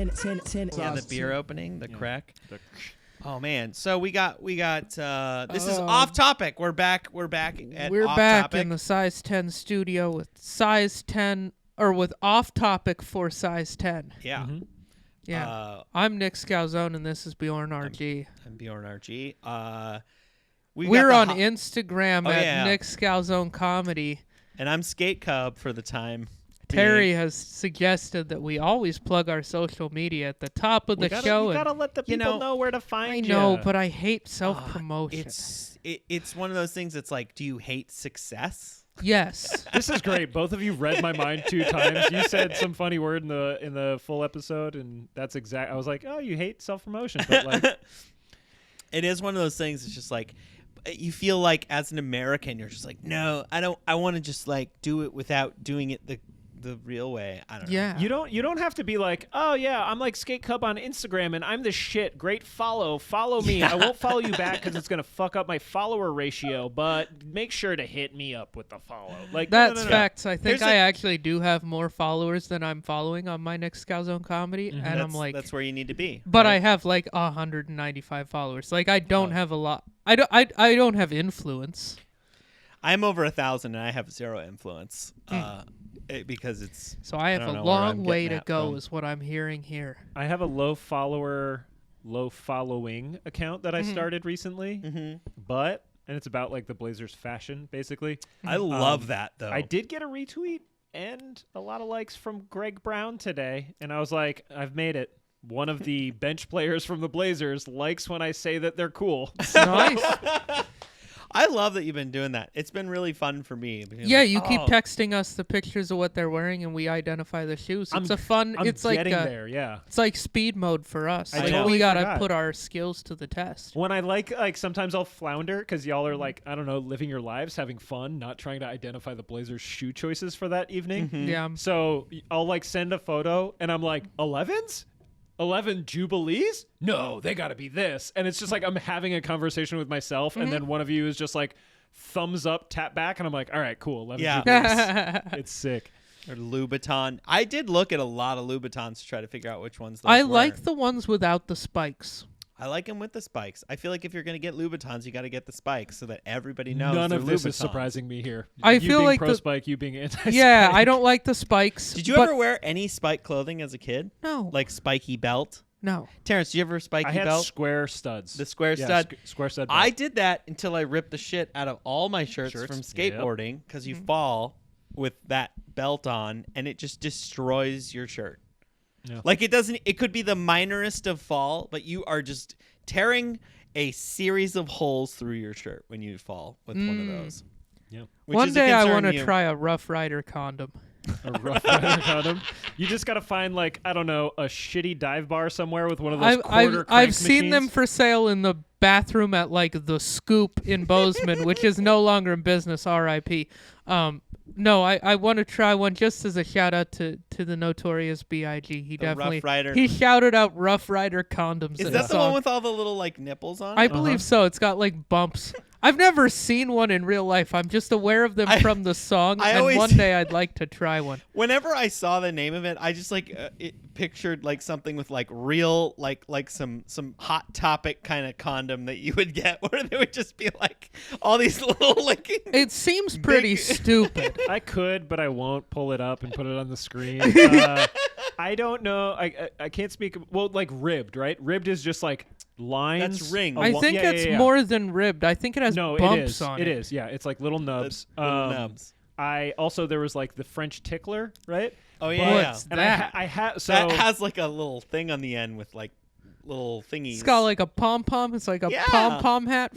the beer opening, the crack. Oh man, so we got this is off topic. We're back at We're off back topic. in the size 10 studio with size 10 or with off topic for size 10. Yeah. Mm-hmm. Yeah. I'm Nick Scalzone and this is Bjorn RG. I'm Bjorn RG. We're on Instagram at yeah. Nick Scalzone Comedy. And I'm Skate Cub for the time. Terry has suggested that we always plug our social media at the top of the show. You gotta let the people know where to find you. I know, but I hate self-promotion. It's one of those things that's like, do you hate success? Yes. This is great. Both of you read my mind 2 times. You said some funny word in the full episode, and that's exact. I was like, oh, you hate self-promotion, but like, it is one of those things. It's just like, you feel like as an American, you're just like, no, I don't. I want to just like do it without doing it the real way. I don't know. Yeah. You don't have to be like, oh yeah, I'm like Skate Cub on Instagram and I'm the shit. Great follow me. I won't follow you back because it's gonna fuck up my follower ratio. But make sure to hit me up with the follow. Like that's no. facts. I think I actually do have more followers than I'm following on my Nick Scalzone Comedy, and I'm like, that's where you need to be. But right? I have like 195 followers. Like I don't have a lot. I don't have influence. I'm over 1,000 and I have 0 influence. Because it's so I have a long way to go is what I'm hearing here. I have a low following account that I started recently, and it's about like the Blazers fashion basically. I love that though. I did get a retweet and a lot of likes from Greg Brown today, and I was like, I've made it. One of the bench players from the Blazers likes when I say that they're cool. Nice. I love that you've been doing that. It's been really fun for me. Yeah, you keep texting us the pictures of what they're wearing, and we identify the shoes. It's it's like there. Yeah, it's like speed mode for us. I Like totally we gotta forgot. put our skills to the test. When I like sometimes I'll flounder because y'all are like, I don't know, living your lives, having fun, not trying to identify the Blazers' shoe choices for that evening. Yeah. So I'll like send a photo, and I'm like, 11s? 11 Jubilees? No, they got to be this. And it's just like I'm having a conversation with myself, and then one of you is just like, thumbs up, tap back, and I'm like, all right, cool, 11 Jubilees. It's sick. Or Louboutin. I did look at a lot of Louboutins to try to figure out which ones those I were. like the ones without the spikes. I like them with the spikes. I feel like if you're going to get Louboutins, you got to get the spikes so that everybody knows None they're of this Louboutins. is surprising me here. I you feel being like pro spike, you being anti-spike. Yeah, I don't like the spikes. Did you ever wear any spike clothing as a kid? No. Like spiky belt? No. Terrence, did you ever have a spiky I had belt? square studs. The square Yeah, stud? Square stud belt. I did that until I ripped the shit out of all my shirts from skateboarding because you fall with that belt on and it just destroys your shirt. Yeah. Like it could be the minorest of fall, but you are just tearing a series of holes through your shirt when you fall with one of those. Yeah. One day I want to try a Rough Rider condom. A Rough Rider condom. You just got to find like, I don't know, a shitty dive bar somewhere with one of those quarter crank I've seen them machines. for sale in the bathroom at like the Scoop in Bozeman, which is no longer in business, R.I.P. No, I want to try one just as a shout out to the Notorious B.I.G. He definitely Rough Rider. He shouted out Rough Rider condoms. Is in that a the song. one with all the little like nipples on it? I believe so. It's got like bumps. I've never seen one in real life. I'm just aware of them from the song, and one day I'd like to try one. Whenever I saw the name of it, I just like it pictured like something with like real like some Hot Topic kind of condom that you would get, where they would just be like all these little like. It seems pretty stupid. I could, but I won't pull it up and put it on the screen. I don't know. I can't speak. Well, like ribbed, right? Ribbed is just like lines. That's ring. I think it's more than ribbed. I think it has bumps on it. It is. Yeah, it's like little nubs. Little nubs. There was like the French tickler, right? Oh yeah. What's And that? I have so that has like a little thing on the end with like little thingies. It's got like a pom-pom. It's like a pom-pom hat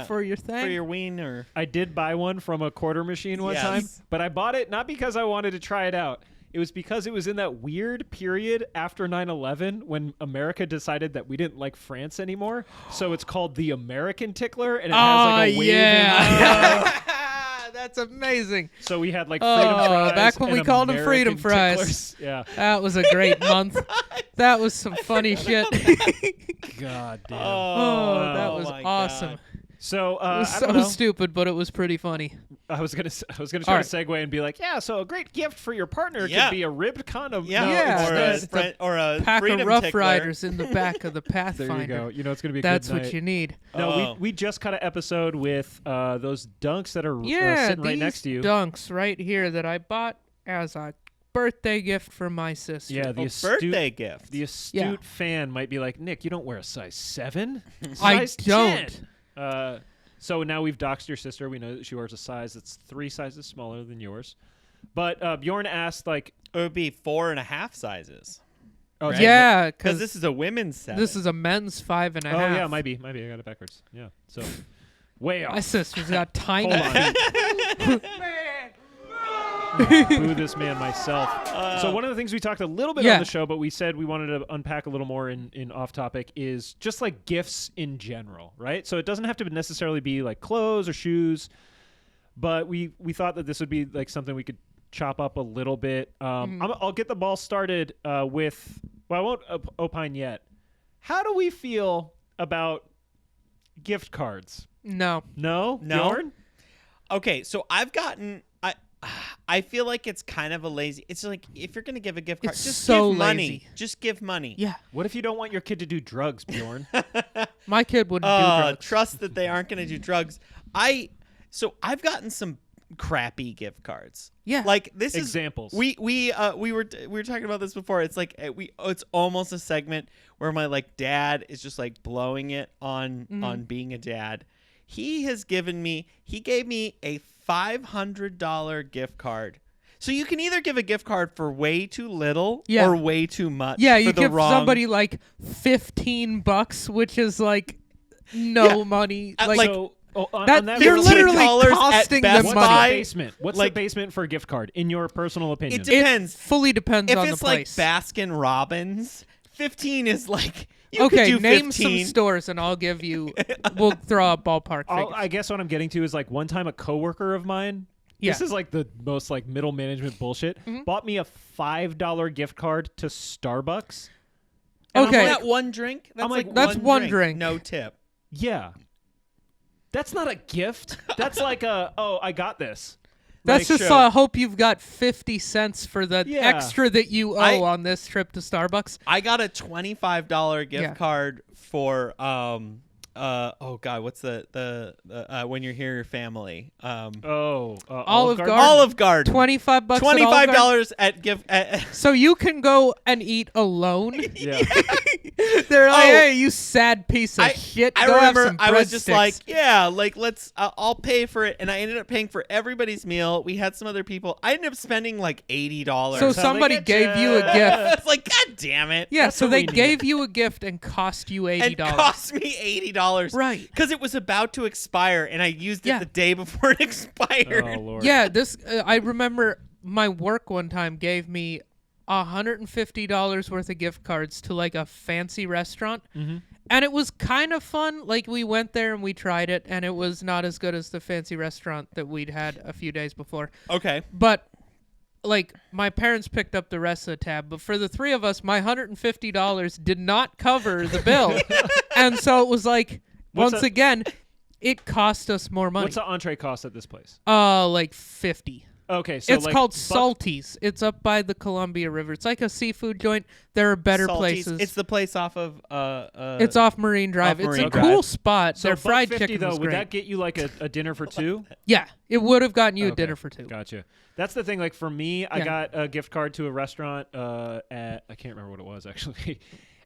for your thing. For your ween or... I did buy one from a quarter machine one time, but I bought it not because I wanted to try it out. It was because it was in that weird period after 9/11 when America decided that we didn't like France anymore. So it's called the American tickler, and it has like a wave. That's amazing. So we had like freedom fries. Back when and we called them American freedom fries. ticklers. Yeah. That was a great month. That was some funny shit. God damn. Oh, that was my awesome. God. So It was I so don't know. stupid, but it was pretty funny. I was gonna try All to right. segue and be like, yeah. So a great gift for your partner Yeah. could be a ribbed condom. Yeah, No, Yeah, or, it's a, not. friend, or a Pack freedom of Rough tickler. Riders in the back of the Pathfinder. There you go. You know it's gonna be a That's good what night. you need. No, Oh. we just cut an episode with those dunks that are Yeah, sitting right these next to you. dunks right here that I bought as a birthday gift for my sister. Yeah, the Oh, astute birthday gift. The astute fan might be like, Nick, you don't wear a size 7. I Size don't. 10. So now we've doxed your sister. We know that she wears a size that's 3 sizes smaller than yours. But Bjorn asked, like, It would be 4.5 sizes. oh, Right. Yeah, Because because this is a women's set. this is a men's 5.5. Oh, yeah, might be. I got it backwards. Yeah. So, way My off. sister's got tiny Hold on. feet. Boo this man myself. So one of the things we talked a little bit Yeah. on the show, but we said we wanted to unpack a little more in off topic is just like gifts in general, right? So it doesn't have to necessarily be like clothes or shoes, but we thought that this would be like something we could chop up a little bit. I'll get the ball started with. Well, I won't opine yet. How do we feel about gift cards? No. No, No. Bjorn? Okay, so I've gotten. I feel like it's kind of a lazy. It's like if you're gonna give a gift card, It's just so give money. lazy. Just give money. Yeah. What if you don't want your kid to do drugs, Bjorn? My kid wouldn't do drugs. Trust that they aren't gonna do drugs. I've gotten some crappy gift cards. Yeah. Like this Examples. is we were talking about this before. It's like it's almost a segment where my like dad is just like blowing it on being a dad. He gave me a $500 gift card. So you can either give a gift card for way too little Yeah. or way too much. Yeah, for you the give wrong, somebody like $15, which is like no money. Like, Like, so, on that that you're real- literally $15 at costing Best them What's money. the basement? What's Like- the basement for a gift card, in your personal opinion? It depends. It fully depends If on it's the like place. Baskin Robbins, 15 is like you Okay, could do name 15. some stores and I'll give you. We'll throw out ballpark figures. I guess what I'm getting to is like one time a coworker of mine. Yeah. This is like the most like middle management bullshit. Bought me a $5 gift card to Starbucks. And I'm Okay. like, That one drink? That's like, that's one drink. No tip. yeah. That's not a gift. That's like I got this. That's Like, just sure. hope you've got 50 cents for the Yeah. extra that you owe on this trip to Starbucks. I got a $25 gift Yeah. card for oh god, what's the when you're here your family Olive Garden. Olive Garden. $25 at Olive Garden. $25 at gift So you can go and eat alone. Yeah. They're like, Oh. hey, you sad piece of shit. I Go have remember some I was just breadsticks." like, yeah, like let's I'll pay for it, and I ended up paying for everybody's meal. We had some other people. I ended up spending like $80. So how somebody they get gave you a ya. gift. it's like, god damn it. Yeah, That's so what they we need. gave you a gift and cost you $80. And cost me $80. Right. Because it was about to expire, and I used it Yeah. the day before it expired. Oh Lord. Yeah, this I remember my work one time gave me $150 worth of gift cards to like a fancy restaurant. And it was kind of fun. Like we went there and we tried it, and it was not as good as the fancy restaurant that we'd had a few days before. Okay. But like my parents picked up the rest of the tab, but for the three of us, my $150 did not cover the bill. And so it was like What's once a- again, it cost us more money. What's the entree cost at this place? Like 50. Okay, so It's like called buck- Salties. It's up by the Columbia River. It's like a seafood joint. There are better Salties. places. It's the place off of It's off Marine Drive. off It's Marine a Drive. cool spot. So Their fried $150 chicken though, was would great. that get you like a dinner for two? Yeah, it would have gotten you a Okay, dinner for two. Gotcha. That's the thing. Like for me, I Yeah. got a gift card to a restaurant at I can't remember what it was actually,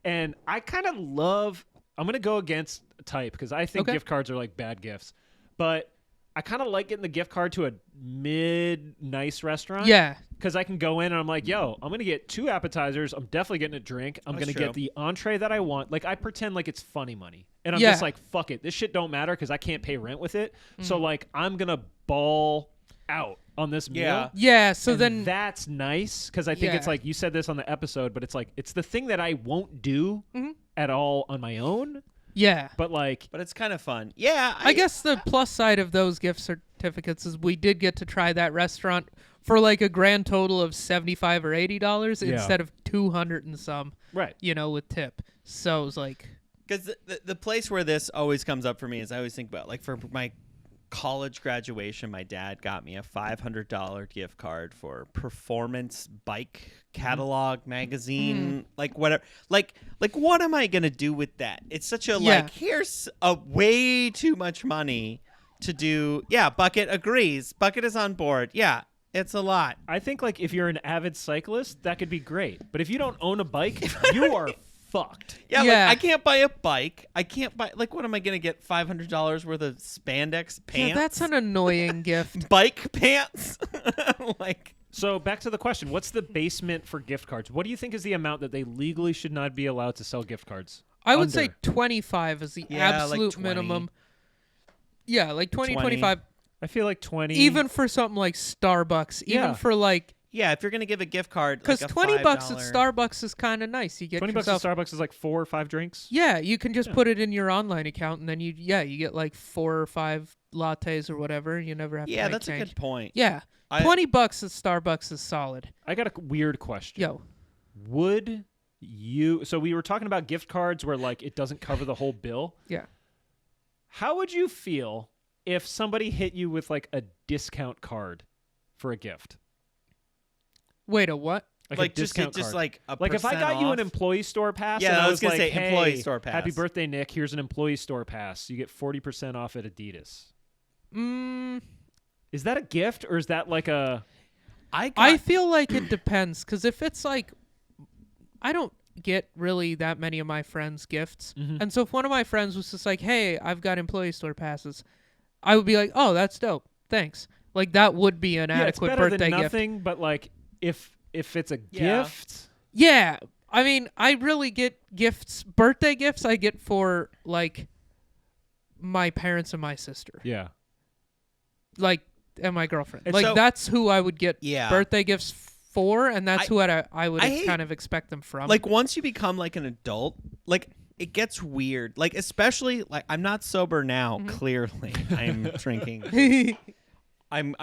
and I kind of love. I'm gonna go against type because I think Okay. gift cards are like bad gifts, but I kind of like getting the gift card to a mid nice restaurant. Yeah. Because I can go in and I'm like, yo, I'm going to get 2 appetizers. I'm definitely getting a drink. I'm That's going to true. get the entree that I want. Like, I pretend like it's funny money. And I'm Yeah. just like, fuck it. This shit don't matter because I can't pay rent with it. So, Mm. like, I'm going to ball out on this meal. Yeah. Yeah, so And then that's nice because I think it's Yeah. like you said this on the episode, but it's like it's the thing that I won't do Mm-hmm. at all on my own. yeah. But like, But it's kind of fun. Yeah. I guess the plus side of those gift certificates is we did get to try that restaurant for like a grand total of $75 or $80 Yeah. instead of 200 and some, right? with tip. So it was like Because the place where this always comes up for me is I always think about, like, for my college graduation, my dad got me a $500 gift card for Performance Bike Catalog magazine, like whatever. Like what am I gonna do with that? It's such a like. Here's a way too much money to do. Yeah, Bucket agrees. Bucket is on board. Yeah, it's a lot. I think like if you're an avid cyclist, that could be great. But if you don't own a bike, you are fucked. Yeah, like I can't buy a bike. I can't buy, like, what am I gonna get? $500 worth of spandex pants? Yeah, that's an annoying gift. Bike pants. Like. So back to the question: what's the basement for gift cards? What do you think is the amount that they legally should not be allowed to sell gift cards? I would say 25 is the absolute like minimum. Yeah, like 20, 25. I feel like 20. Even for something like Starbucks, even for like. Yeah, if you're gonna give a gift card, because like $20 at Starbucks is kind of nice. You get $20 yourself, at Starbucks is like 4 or 5 drinks. Yeah, you can just put it in your online account, and then you get like 4 or 5 lattes or whatever. You never have to. Yeah, that's change. a good point. Yeah, $20 at Starbucks is solid. I got a weird question. Yo, would you? So we were talking about gift cards where like it doesn't cover the whole bill. Yeah. How would you feel if somebody hit you with like a discount card for a gift? Wait, a what? Like a just discount just card. like a like if I got off. you an employee store pass, Yeah, and I was gonna like, say hey, employee store pass. Happy birthday, Nick! Here's an employee store pass. You get 40% off at Adidas. Is that a gift or is that like a? I feel like it depends, because if it's like, I don't get really that many of my friends' gifts, and so if one of my friends was just like, "Hey, I've got employee store passes," I would be like, "Oh, that's dope, thanks." Like that would be an adequate it's better birthday than gift. nothing, but like if it's a gift. Yeah, I mean, I really get gifts, birthday gifts. I get for like my parents and my sister. Yeah. Like, and my girlfriend. And like so- that's who I would get Yeah. birthday gifts for, and that's who I would hate- kind of expect them from. Like once you become like an adult, like it gets weird. Like especially like I'm not sober now. Clearly, I'm drinking. I'm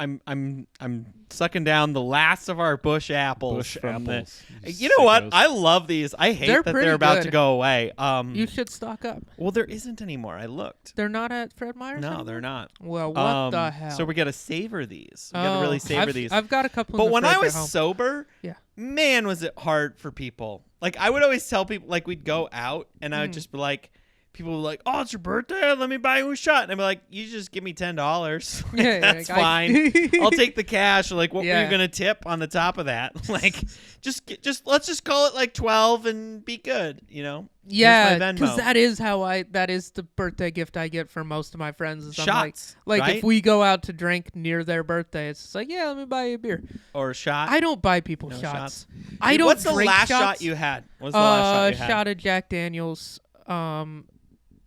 sucking down the last of our bush apples. Bush from apples. You know what? sickos. I love these. I hate They're that pretty they're about good. to go away. You should stock up. Well, there isn't anymore. I looked. They're not at Fred Meyer's No, anymore? they're not. Well, what the hell? So we gotta savor these. We gotta really savor these. I've got a couple. But in the when I fridge was at home. sober, Yeah. man, was it hard for people. Like I would always tell people, like we'd go out and I would just be like, people were like, "Oh, it's your birthday. Let me buy you a shot." And I'm like, "You just give me $10. Like, Yeah, that's like, fine. I'll take the cash." Like, what were Yeah. you gonna tip on the top of that? Like, just let's just call it like 12 and be good. You know? Yeah, Here's my because Venmo. that is the birthday gift I get for most of my friends. Is I'm Shots, like right? if we go out to drink near their birthday, it's just like, yeah, let me buy you a beer. Or a shot. I don't buy people No shots. shots? I Dude, don't What's the drink last shots. shot you had? What was the last shot you had? Shot of Jack Daniels,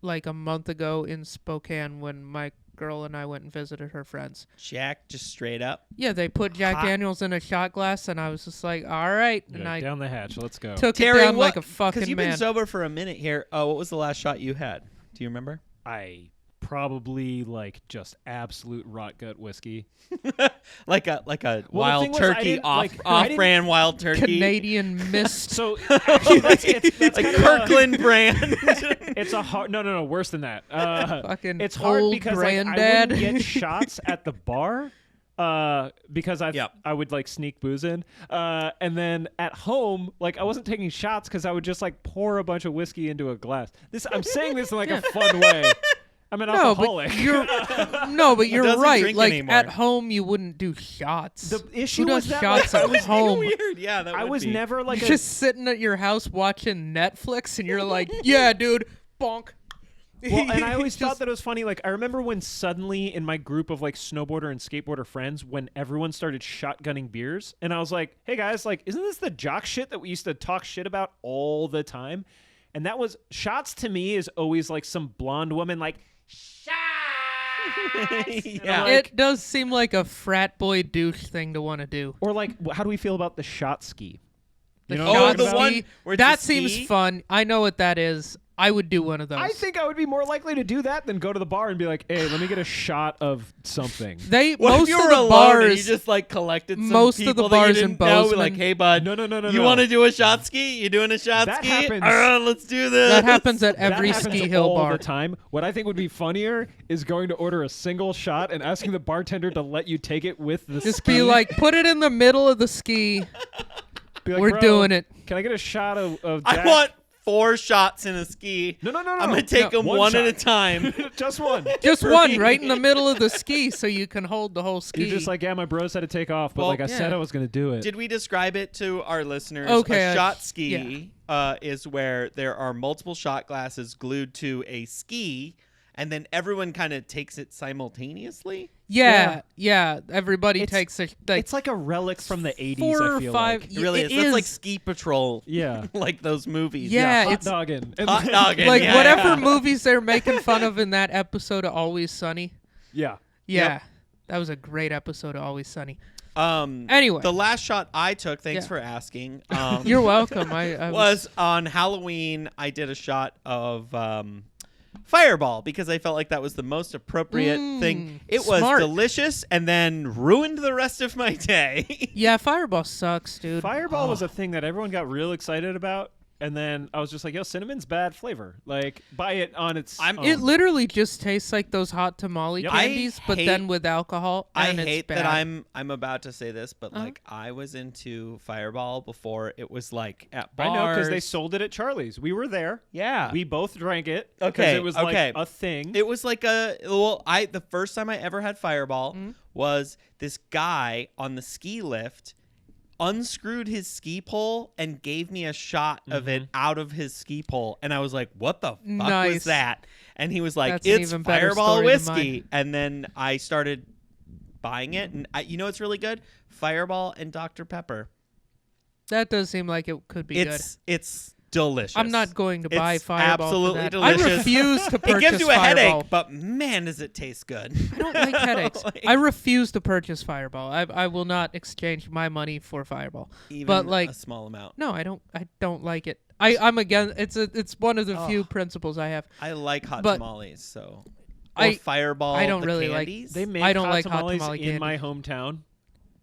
like a month ago in Spokane when my girl and I went and visited her friends. Jack, just straight up. Yeah, they put Jack Hot. Daniels in a shot glass, and I was just like, all right. And Yeah, I down the hatch. Let's go. took Terry, it down what, like a fucking Because you've man. been sober for a minute here. What was the last shot you had? Do you remember? I probably like just absolute rot gut whiskey. like a Well, the wild thing was, I turkey didn't, like, I off didn't- brand wild turkey. Canadian mist. So actually, that's like kind of Kirkland brand. it's a hard. No, worse than that. Fucking it's hard old because like, I granddad. wouldn't get shots at the bar. Because Yep. I would like sneak booze in, and then at home, like I wasn't taking shots because I would just like pour a bunch of whiskey into a glass. I'm saying this in like a fun way. I'm an No, alcoholic. but you're doesn't right. drink Like anymore. at home, you wouldn't do shots. The issue Who does was that, shots like, I at was home? Weird. Yeah, that I would was be. never like You're a just sitting at your house watching Netflix, and you're like, "Yeah, dude, bonk." Well, and I always Just- thought that it was funny. Like, I remember when suddenly in my group of like snowboarder and skateboarder friends, when everyone started shotgunning beers, and I was like, "Hey guys, like, isn't this the jock shit that we used to talk shit about all the time?" And that was shots to me is always like some blonde woman like shots. Yeah. like- it does seem like a frat boy douche thing to want to do. Or like, how do we feel about the shot ski? The You know shot what I'm the talking one ski, where it's that a seems ski? fun. I know what that is. I would do one of those. I think I would be more likely to do that than go to the bar and be like, "Hey, let me get a shot of something." What most if you of were the alone bars, and you just like collected some most of the people bars that you in didn't know, Bozeman- like, hey bud, No. you want to do a shot ski? You doing a shot That ski? happens- All right, let's do this. that happens at every that happens ski hill all bar. the time. What I think would be funnier is going to order a single shot and asking the bartender to let you take it with the Just ski. be like, put it in the middle of the ski. Be like, We're "Bro, doing it." Can I get a shot of I Jack?" want 4 shots in a ski. No. I'm gonna take them one at a time. Just one. Just For one me. right in the middle of the ski so you can hold the whole ski. You're just like, yeah, my bros had to take off, but Well, like I said yeah. I was going to do it. Did we describe it to our listeners? Okay, A shot ski is where there are multiple shot glasses glued to a ski, and then everyone kind of takes it simultaneously. yeah. Everybody It's- takes a like It's like a relic from the 80s, 4 I or feel 5. like. It really it is. That's like Ski Patrol. Yeah. Like those movies. Yeah, hot it's dogging. And Hot then- dogging. like yeah, whatever yeah. movies they're making fun of in that episode of Always Sunny. Yeah. Yeah, that was a great episode of Always Sunny. Anyway, the last shot I took, thanks Yeah. for asking. You're welcome. I was on Halloween. I did a shot of Fireball because I felt like that was the most appropriate thing. It was smart. delicious and then ruined the rest of my day. Yeah, Fireball sucks, dude. Fireball was a thing that everyone got real excited about. And then I was just like, yo, cinnamon's bad flavor. Like, buy it on its own. It literally just tastes like those hot tamale Yep. candies, but hate- then with alcohol. I And it's hate bad. that I'm about to say this, but like I was into Fireball before it was like at bars. I know, because they sold it at Charlie's. We were there. Yeah. We both drank it. Okay, Because it was okay. like a thing. It was like the first time I ever had Fireball was this guy on the ski lift unscrewed his ski pole and gave me a shot of it out of his ski pole, and I was like, what the fuck was Nice. that? And he was like, That's an it's even better Fireball story than whiskey. mine. And then I started buying it, and you know what's really good? Fireball and Dr. Pepper. That does seem like it could be good. It's delicious. I'm not going to buy It's Fireball. absolutely for that. delicious. I refuse to purchase It gives you a Fireball. headache, but man, does it taste good. I don't like headaches. Like- I refuse to purchase Fireball. I will not exchange my money for Fireball. Even but like, a small amount. no, I don't like it. I'm again. It's one of the few principles I have. I like hot But tamales, so. I- Or Fireball. I don't the really like- candies. They make I don't hot like hot tamales tamale in candy. my hometown,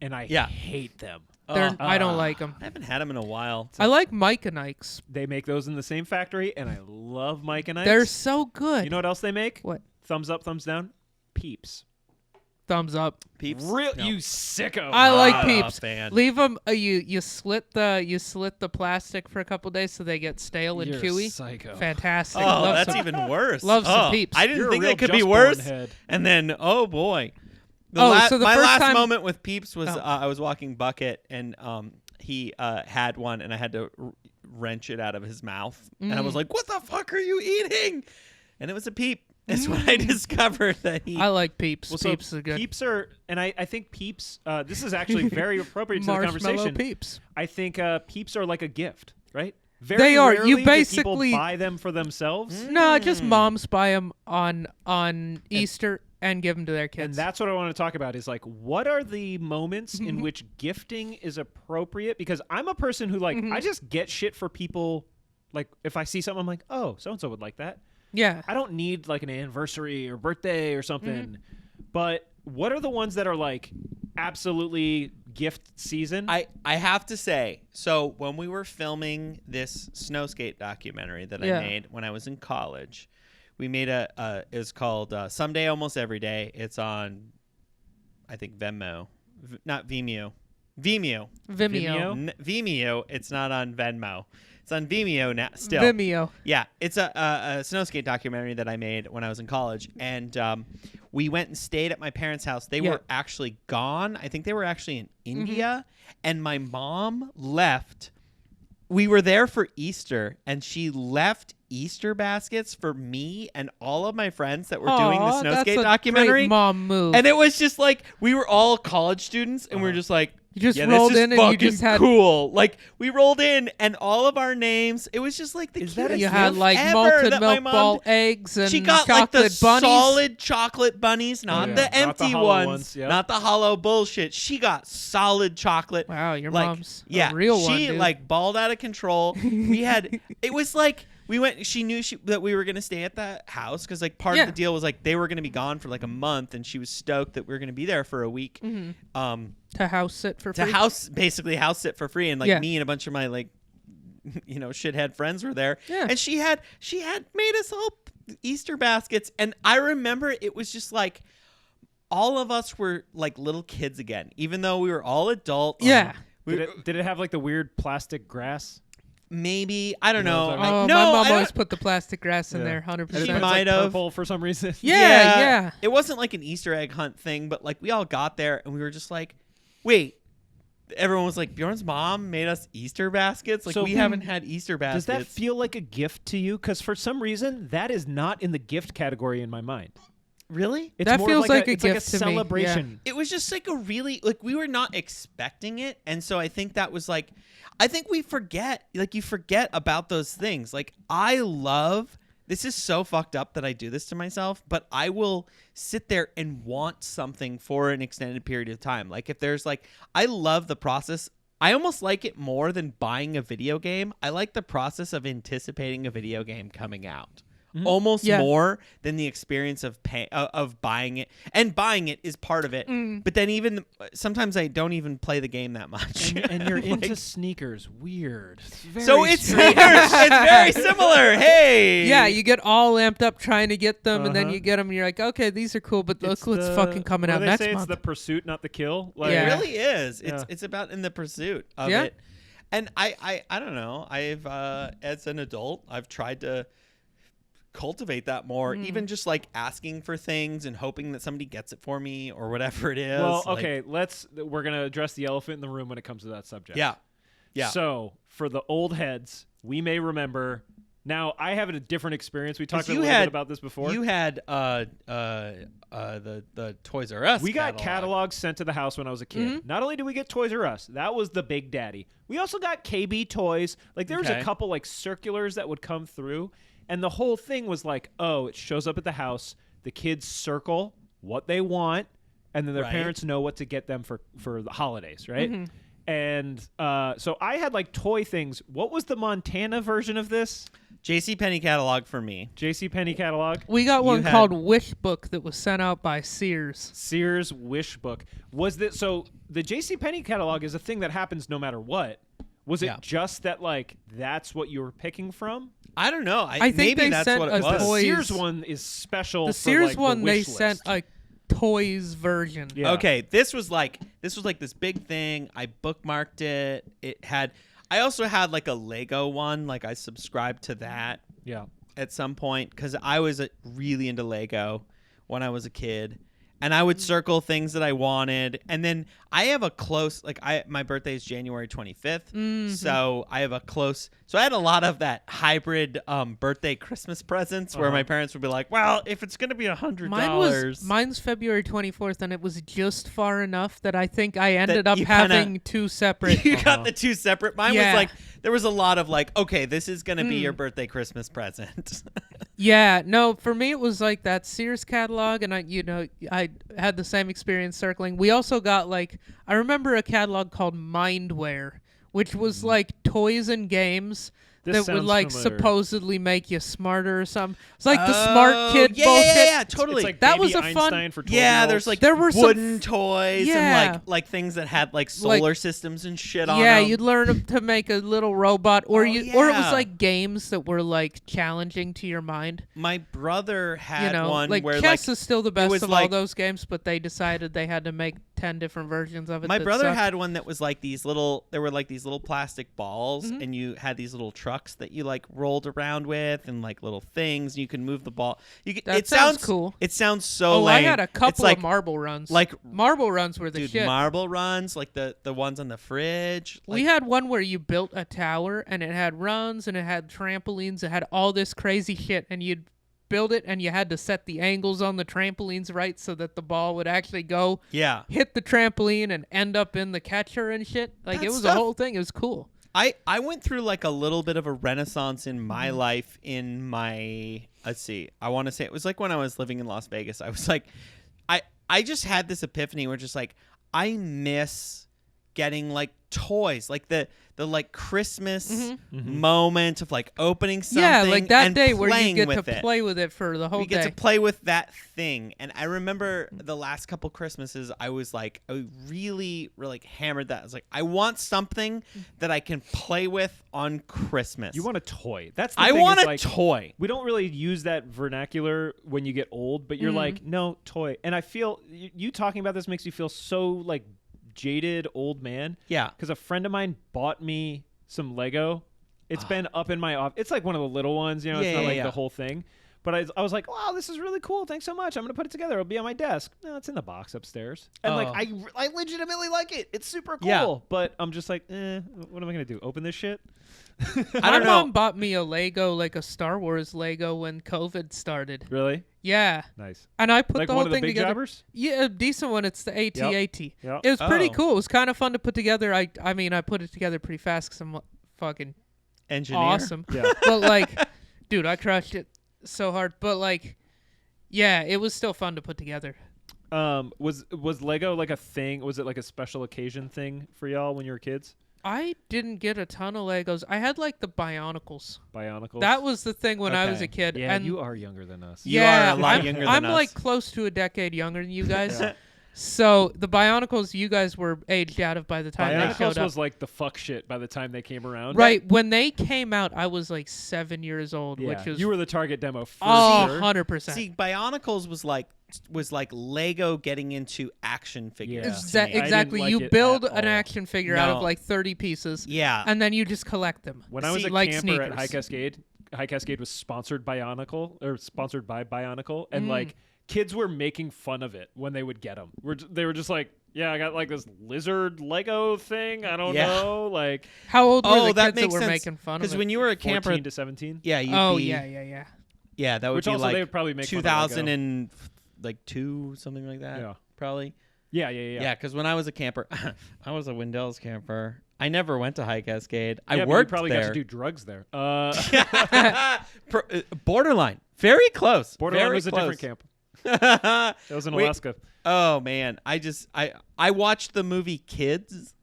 and I Yeah. hate them. I don't like them. I haven't had them in a while. I like Mike and Ike's. They make those in the same factory, and I love Mike and Ike's. They're so good. You know what else they make? What? Thumbs up, thumbs down. Peeps. Thumbs up. Peeps. Real, No. you sicko. I like Not a Peeps. fan. Leave them. You slit the plastic for a couple days so they get stale and You're a chewy. psycho. Fantastic. Oh, Love that's some- even worse. love some Oh, Peeps. I didn't You're a think real that could be Just worse. Born head. And then, oh boy. So the my first last time- moment with Peeps was Oh. I was walking Bucket, and he had one, and I had to wrench it out of his mouth. And I was like, what the fuck are you eating? And it was a Peep. That's when I discovered that he... I like Peeps. Well, so Peeps are good. Peeps are, and I think Peeps, this is actually very appropriate to the Marshmallow conversation. Peeps. I think Peeps are like a gift, right? Very They are. You rarely do basically- people buy them for themselves. No, just moms buy them on Easter and give them to their kids. And that's what I want to talk about is like, what are the moments in which gifting is appropriate? Because I'm a person who like, I just get shit for people. Like if I see something, I'm like, oh, so-and-so would like that. yeah. I don't need like an anniversary or birthday or something. But what are the ones that are like absolutely gift season? I have to say, so when we were filming this snow skate documentary that Yeah. I made when I was in college, we made it's called Someday Almost Every Day. It's on, I think, Venmo. Not Vimeo. Vimeo. Vimeo. Vimeo. It's not on Venmo. It's on Vimeo now still. Vimeo. Yeah, it's a snow skate documentary that I made when I was in college, and we went and stayed at my parents' house. They Yeah. were actually gone. I think they were actually in India, and my mom left. We were there for Easter, and she left Easter baskets for me and all of my friends that were doing the Aw, snow that's skate a documentary. Great mom move. And it was just like we were all college students, and we were just like, You just yeah, rolled this is in and you fucking just had- cool. Like we rolled in, and all of our names. It was just like the Is that cutest you had gift like ever malted that my milk mom ball did. eggs and She got like chocolate the bunnies. solid chocolate bunnies, not yeah. the Not the empty hollow ones, yep. not the hollow bullshit. She got solid chocolate. Wow, your like, mom's yeah, a real one, she dude. like balled out of control. We had it was like We went. She knew that we were gonna stay at the house because like part of the deal was like they were gonna be gone for like a month, and she was stoked that we were gonna be there for a week. To house sit for free. Basically house sit for free, and like me and a bunch of my like, shithead friends were there. Yeah. And she had made us all Easter baskets, and I remember it was just like all of us were like little kids again, even though we were all adults. Yeah. Did it have like the weird plastic grass? Maybe, I don't know. Oh, no, my mom I always don't- put the plastic grass in there, 100%. She It's might like have. purple for some reason. Yeah. It wasn't like an Easter egg hunt thing, but like we all got there and we were just like, wait. Everyone was like, Bjorn's mom made us Easter baskets. Like So, we haven't had Easter baskets. Does that feel like a gift to you? Because for some reason, that is not in the gift category in my mind. really? It's That more feels of like a it's like gift a to me, yeah. celebration. It was just like a really like we were not expecting it, and so I think that was like, I think we forget you forget about those things. Like I love. This is so fucked up that I do this to myself, but I will sit there and want something for an extended period of time. Like if there's like, I love the process. I almost like it more than buying a video game. I like the process of anticipating a video game coming out. Almost more than the experience of buying it. And buying it is part of it. But then even sometimes I don't even play the game that much. And you're Like, into sneakers. Weird. so it's sneakers. It's very similar. Hey. Yeah, you get all amped up trying to get them, and then you get them, and you're like, okay, these are cool, but look what's fucking coming out next It's month. the pursuit, not the kill. It Yeah. really is. Yeah. It's about in the pursuit of Yeah. it. And I don't know. I've as an adult, I've tried to cultivate that more, even just like asking for things and hoping that somebody gets it for me or whatever it is. Well, Like, okay, we're going to address the elephant in the room when it comes to that subject. Yeah. Yeah. So, for the old heads, we may remember. Now, I have a different experience. We talked a you little had- bit about this before. You had the Toys R Us. We got catalogs sent to the house when I was a kid. Not only did we get Toys R Us, that was the big daddy. We also got KB toys. Like there was a Okay. couple like circulars that would come through, and the whole thing was like, oh, it shows up at the house. The kids circle what they want, and then their Right. parents know what to get them for the holidays, right? And so I had like toy things. What was the Montana version of this? JCPenney catalog for me. JCPenney catalog? We got one had- called Wish Book that was sent out by Sears. Sears Wish Book. Was that so? The JCPenney catalog is a thing that happens no matter what. Was it Yeah. just that like that's what you were picking from? I don't know. I think maybe they that's sent what a it was. The toy- Sears Toys- one is special. The for, Sears like, one, the they wish sent list. a toys version. Yeah. Okay, this was like this big thing. I bookmarked it. I also had like a Lego one. Like I subscribed to that Yeah. at some point because I was really into Lego when I was a kid, and I would circle things that I wanted. And then I have a close my birthday is January 25th, so I have a close. So I had a lot of that hybrid birthday Christmas presents where my parents would be like, "Well, if it's gonna be $100, Mine's February 24th, and it was just far enough that I think I ended up you kinda- having two separate. you got the two separate. Mine Yeah. was like there was a lot of like, okay, this is gonna be your birthday Christmas present. Yeah, no, for me it was like that Sears catalog, and I had the same experience circling. We also got I remember a catalog called Mindware, which was like toys and games This that would sounds familiar. supposedly make you smarter or something. It's like the smart kid yeah, bullshit. Yeah, totally. It's like That Baby was a fun- Einstein for 12-year-olds. Yeah, there's like There were some wooden toys Yeah. and like things that had like solar systems and shit on Yeah, them. you'd learn to make a little robot, or or it yeah. was like games that were like challenging to your mind. My brother had You know, one like where chess like is still the best was of all like- those games, but they decided they had to make 10 different versions of it. my that brother sucked. had one that was like there were like these little plastic balls Mm-hmm. and you had these little trucks that you like rolled around with and like little things and you can move the ball. That it sounds sounds cool. It sounds so Oh, lame. I had a It's couple like, of marble runs. like- marble runs were the dude, shit. marble runs like the ones on the fridge. We had one where you built a tower and it had runs and it had trampolines. It had all this crazy shit, and you'd build it and you had to set the angles on the trampolines right so that the ball would actually go yeah. hit the trampoline and end up in the catcher and shit. Like That it was stuff- a whole thing. It was cool. I went through like a little bit of a renaissance in my life in my let's see. I want to say it was like when I was living in Las Vegas. I was like I just had this epiphany where just like I miss getting like toys, like the like Christmas moment of like opening something. Yeah, like that and day where you playing get with to it. play with it for the whole We day. get to play with that thing. And I remember the last couple Christmases, I really like hammered that. I was like, I want something that I can play with on Christmas. You want a toy. That's the I thing, want is, a like, toy. We don't really use that vernacular when you get old, but you're like, no, toy. And I feel you talking about this makes me feel so like jaded old man. Yeah. Because a friend of mine bought me some Lego. It's been up in my office. It's like one of the little ones, you know, it's not like the whole thing. But I was like, wow, this is really cool. Thanks so much. I'm going to put it together. It'll be on my desk. No, it's in the box upstairs. And like, I legitimately like it. It's super cool. Yeah. But I'm just like, what am I going to do? Open this shit? My mom bought me a Lego, like a Star Wars Lego, when COVID started. Really? Yeah. Nice. And I put Like the one whole of the thing big together. jobbers? Yeah, a decent one. It's the AT-AT. Yep. It was pretty Oh. cool. It was kind of fun to put together. I mean, I put it together pretty fast because I'm fucking Engineer. awesome. Yeah. But like, dude, I crushed it so hard. But like, yeah, it was still fun to put together. Was Lego like a thing? Was it like a special occasion thing for y'all when you were kids? I didn't get a ton of Legos. I had like the Bionicles. Bionicles? That was the thing when I was a kid. Yeah, and you are younger than us. You yeah, are a lot I'm, younger than I'm us. like close to a decade younger than you guys. Yeah. So the Bionicles, you guys were aged out of by the time they showed Bionicles up. was like the fuck shit by the time they came around. Right, when they came out, I was like 7 years old, Yeah. which was You were the target demo for oh, sure. 100%. See, Bionicles was like Lego getting into action figures. Yeah. to me. Exactly. like You it build at an all. action figure out No. of like 30 pieces, Yeah. and then you just collect them. When I was See, a like camper at sneakers. High Cascade was sponsored by Bionicle, and like kids were making fun of it when they would get them. They were just like, yeah, I got like this lizard Lego thing. I don't Yeah. know, like How old were Oh, the that kids that makes were sense. making fun of Because it? when you were a camper, 14 to 17. yeah, you'd Oh, be, yeah. that would Which be also like they would probably make 2002, something like that. Yeah. Probably. Yeah. Yeah, because when I was a camper, I was a Wendell's camper. I never went to High Cascade. I Yeah, but worked you probably there. got to do drugs there. Borderline, very close. Borderline very was a close. different camp. That was in Wait. Alaska. Oh man, I watched the movie Kids.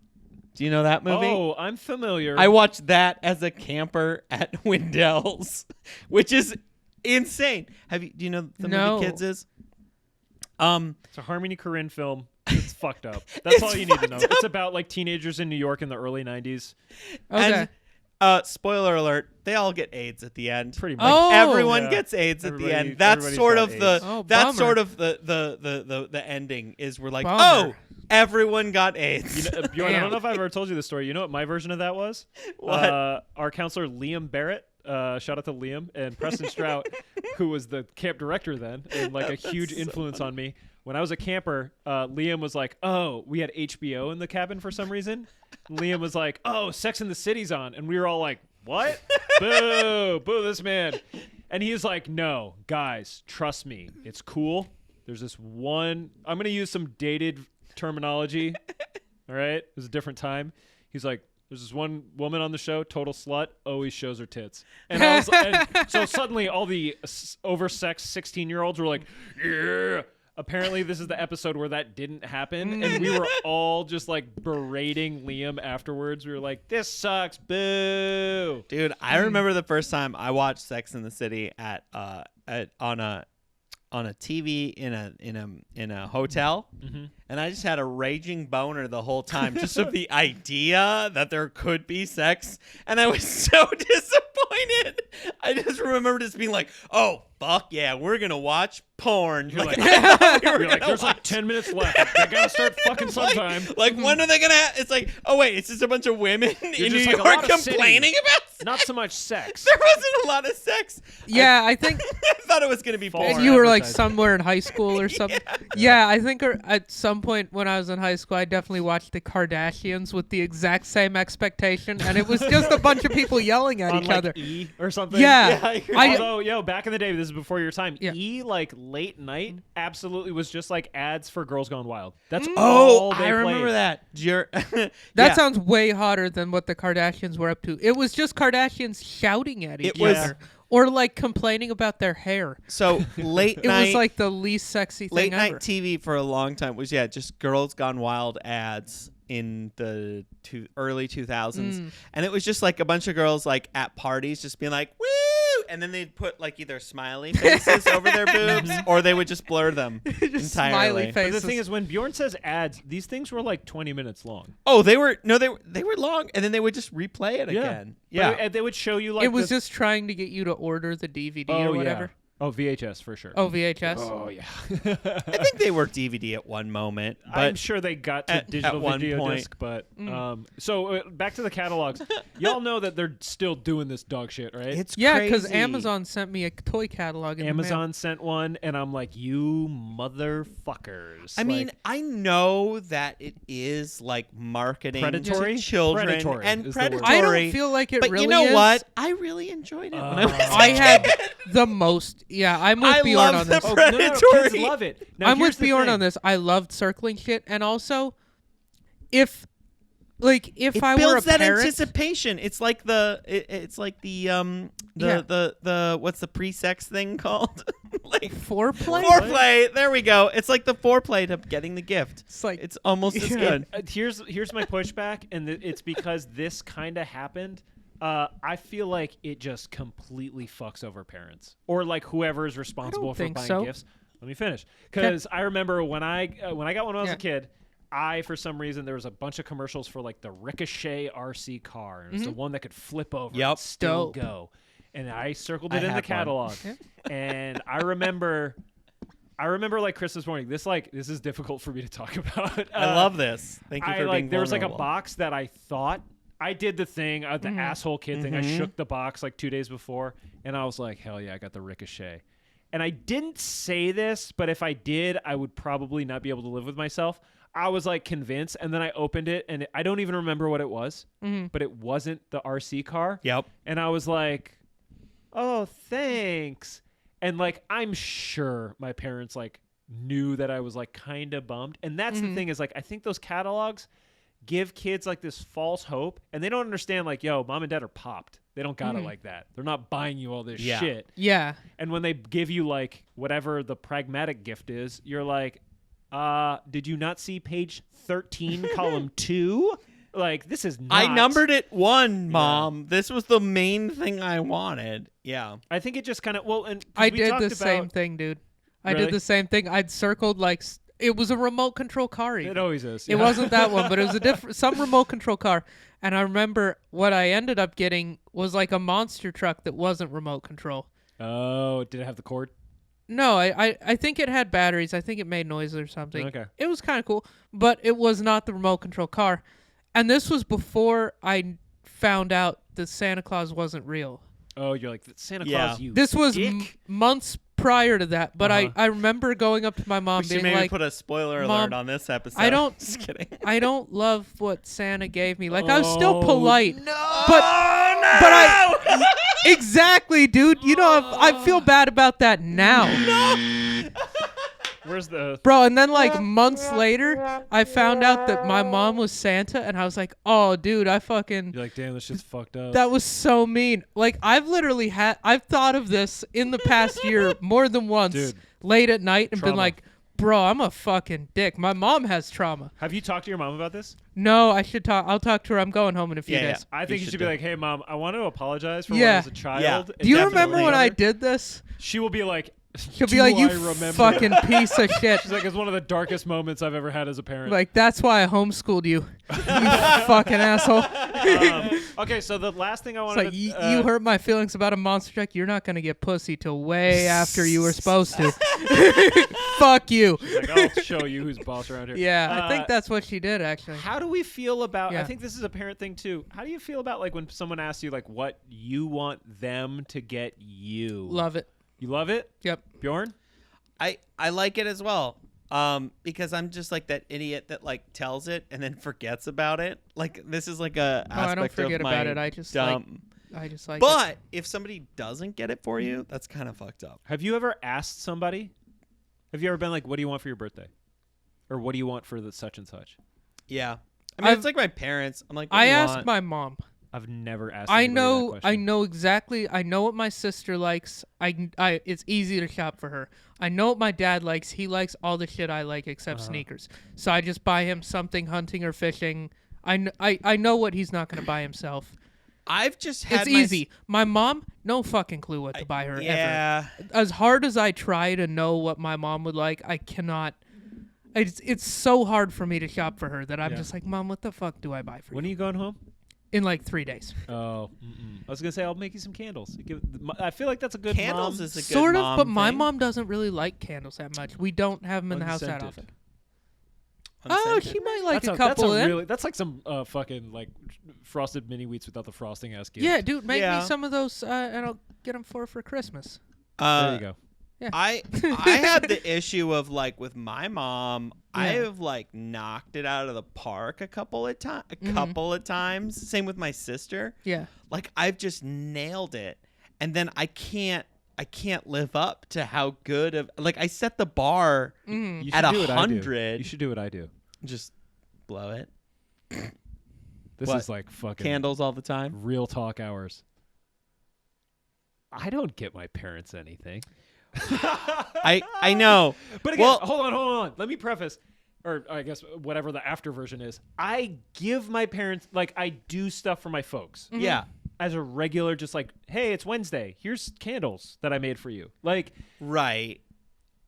Do you know that movie? Oh, I'm familiar. I watched that as a camper at Wendell's, which is insane. Do you know the No. movie Kids is? It's a Harmony Korine film. It's fucked up. That's It's all you need to know. fucked It's about like teenagers in New York in the early 90s. Okay. And spoiler alert, they all get AIDS at the end. Pretty much. Oh. Everyone Yeah. gets AIDS at the Everybody- end. That's everybody's sort got of the AIDS. Oh, that's bummer. sort of the ending is we're like, Bummer. oh, everyone got AIDS. You know, Bjorn, I Damn. don't know if I've ever told you this story. You know what my version of that was? What? Our counselor, Liam Barrett, shout out to Liam, and Preston Strout, who was the camp director then, and like a huge influence on me. When I was a camper, Liam was like, oh, we had HBO in the cabin for some reason. Liam was like, oh, Sex and the City's on. And we were all like, what? Boo, boo this man. And he's like, no, guys, trust me. It's cool. There's this one, I'm going to use some dated terminology. All right? It was a different time. He's like, there's this one woman on the show, total slut, always shows her tits. And, and so suddenly all the oversexed 16-year-olds were like, yeah. Apparently, this is the episode where that didn't happen, and we were all just like berating Liam afterwards. We were like, "This sucks, boo!" Dude, I remember the first time I watched Sex in the City on a TV in a hotel, and I just had a raging boner the whole time, just of the idea that there could be sex, and I was so disappointed. I just remember just being like, "Oh fuck yeah, we're gonna watch porn." You're like, I thought we were you're like, gonna "There's like watch 10 minutes left. I gotta start fucking sometime." Like when are they gonna? It's like, oh wait, it's just a bunch of women in New just like a York lot of complaining about sex. Not so much sex. There wasn't a lot of sex. Yeah, I think I thought it was gonna be Fall porn. Or you were like advertising. somewhere in high school or something. Yeah, I think at some point when I was in high school, I definitely watched the Kardashians with the exact same expectation, and it was just a bunch of people yelling at On each like other. E or something. Yeah, Although, yo, back in the day, this is before your time. Yeah. E, like late night, absolutely was just like ads for Girls Gone Wild. That's Oh, all they I remember played. that. That Yeah. sounds way hotter than what the Kardashians were up to. It was just Kardashians shouting at each It was- other or like complaining about their hair. So late It night, was like the least sexy thing late night ever. TV for a long time was just Girls Gone Wild ads in the early 2000s, and it was just like a bunch of girls like at parties just being like woo, and then they'd put like either smiley faces over their boobs or they would just blur them entirely. Smiley But faces. the thing is, when Bjorn says ads, these things were like 20 minutes long. Oh, they were long, and then they would just replay it again. Yeah, But they would show you like it was just trying to get you to order the DVD or whatever. Oh, VHS for sure. Oh, VHS. Oh yeah. I think they were DVD at one moment, but I'm sure they got to digital at one video point. disc, but so back to the catalogs. Y'all know that they're still doing this dog shit, right? it's Yeah, because because Amazon sent me a toy catalog. In the mail. Amazon sent one, and I'm like, you motherfuckers. I mean, Like, I know that it is like marketing Predatory? to children Predatory and is the word. predatory. I don't feel like it but really you know is. what? I really enjoyed it when I was a I had kid. the most. Yeah, I'm with I Bjorn love on the this. oh, predatory. kids love it. Now, I'm here's with the Bjorn thing. on this. I loved circling shit, and also, if It I were a builds that parent, anticipation. It's like the what's the pre-sex thing called? Like foreplay. foreplay. There we go. It's like the foreplay to getting the gift. It's like It's almost as Yeah. good. Here's my pushback, and it's because this kind of happened. I feel like it just completely fucks over parents or like whoever is responsible for think buying so. gifts. Let me finish, because I remember when I got one when I was Yeah. a kid. For some reason, there was a bunch of commercials for like the Ricochet RC car. And it was the one that could flip over Yep. and still Dope. go. And I circled I it in the had one. catalog. And I remember like Christmas morning. This is difficult for me to talk about. I love this. Thank you for being there was like a vulnerable. box that I thought I did the thing, the asshole kid thing. I shook the box like 2 days before, and I was like, hell yeah, I got the Ricochet. And I didn't say this, but if I did, I would probably not be able to live with myself. I was like convinced, and then I opened it, and I don't even remember what it was, but it wasn't the RC car. Yep. And I was like, oh, thanks. And like, I'm sure my parents like knew that I was like kind of bummed. And that's the thing is like, I think those catalogs give kids like this false hope, and they don't understand like, yo, mom and dad are popped. They don't got it like that. They're not buying you all this Yeah. shit. yeah. And when they give you like whatever the pragmatic gift is, you're like, did you not see page 13, column 2? Like, this is not. I numbered it 1, Mom. This was the main thing I wanted. Yeah. I think it just kind of, well, and 'cause I we did talked the about, same thing, dude. I Really? did the same thing. I'd circled like it was a remote control car. Even. It always is. It yeah. wasn't that one, but it was a different, some remote control car. And I remember what I ended up getting was like a monster truck that wasn't remote control. Oh, did it have the cord? No, I think it had batteries. I think it made noise or something. Okay. It was kind of cool, but it was not the remote control car. And this was before I found out that Santa Claus wasn't real. Oh, you're like, Santa Yeah. Claus, you This was dick. months prior to that, but Uh-huh. I remember going up to my mom We should being maybe like, put a spoiler Mom, alert on this episode. I don't- Just kidding. I don't love what Santa gave me. Like, I was still polite. No. But no! I exactly, dude. You know, I feel bad about that now. Where's the... Bro, and then like months later, I found out that my mom was Santa, and I was like, oh, dude, I fucking... You're like, damn, this shit's fucked up. That was so mean. Like, I've thought of this in the past year more than once, Dude. late at night, and been Trauma. like, bro, I'm a fucking dick. My mom has trauma. Have you talked to your mom about this? No, I should talk. I'll talk to her. I'm going home in a few Yeah, days. I think you should be do. like, hey, Mom, I want to apologize for when Yeah. I was a child. Yeah. and Do you remember definitely when I other." did this? She will be like, She'll be "Do like, you I remember?" fucking piece of shit. She's like, it's one of the darkest moments I've ever had as a parent. Like, that's why I homeschooled you. You fucking asshole. Okay, so the last thing I It's wanted like, to... you hurt my feelings about a monster truck. You're not going to get pussy till way after you were supposed to. Fuck you. Like, I'll show you who's boss around here. Yeah, I think Uh, that's what she did, actually. How do we feel about... I Yeah. think this is a parent thing, too. How do you feel about, like, when someone asks you, like, what you want them to get you? Love it. You love it? Yep. Bjorn? I like it as well. Because I'm just like that idiot that like tells it and then forgets about it. Like this is like a No, I don't aspect forget of my about it. I just dumb. I just like it. But if somebody doesn't get it for you, that's kind of fucked up. Have you ever asked somebody? Have you ever been like, what do you want for your birthday? Or what do you want for the such and such? Yeah. I mean, I've- it's like my parents. I'm like, what I do you asked want? my mom. I've never asked. I anybody that know question. exactly. I know what my sister likes. It's easy to shop for her. I know what my dad likes. He likes all the shit I like except sneakers. So I just buy him something hunting or fishing. I know what he's not going to buy himself. I've just had It's easy. My mom, no fucking clue what to buy her yeah. ever. As hard as I try to know what my mom would like, I cannot. It's so hard for me to shop for her that I'm just like, Mom, what the fuck do I buy for When you? are you going home? In like 3 days. Oh, I was gonna say I'll make you some candles. I feel like that's a good Candles mom. is a good Sort of, mom but my thing. mom doesn't really like candles that much. We don't have them in the house that Unscented. often. Oh, Unscented. she might like That's a couple in. really, that's like some fucking like frosted mini wheats without the frosting ass gift. Yeah, dude, make Yeah. me some of those, and I'll get them for Christmas. There you go. I had the issue of like with my mom, I Yeah. have like knocked it out of the park a couple of times. Same with my sister. Yeah. Like I've just nailed it, and then I can't live up to how good of like I set the bar You should at do what I do. 100. You should do what I do. Just blow it. This What? is like fucking Candles all the time. real talk hours. I don't get my parents anything. I know. But again, Well- hold on. Let me preface, or I guess whatever the after version is. I give my parents, like, I do stuff for my folks. Yeah. As a regular, just like, hey, it's Wednesday. Here's candles that I made for you. Like, Right.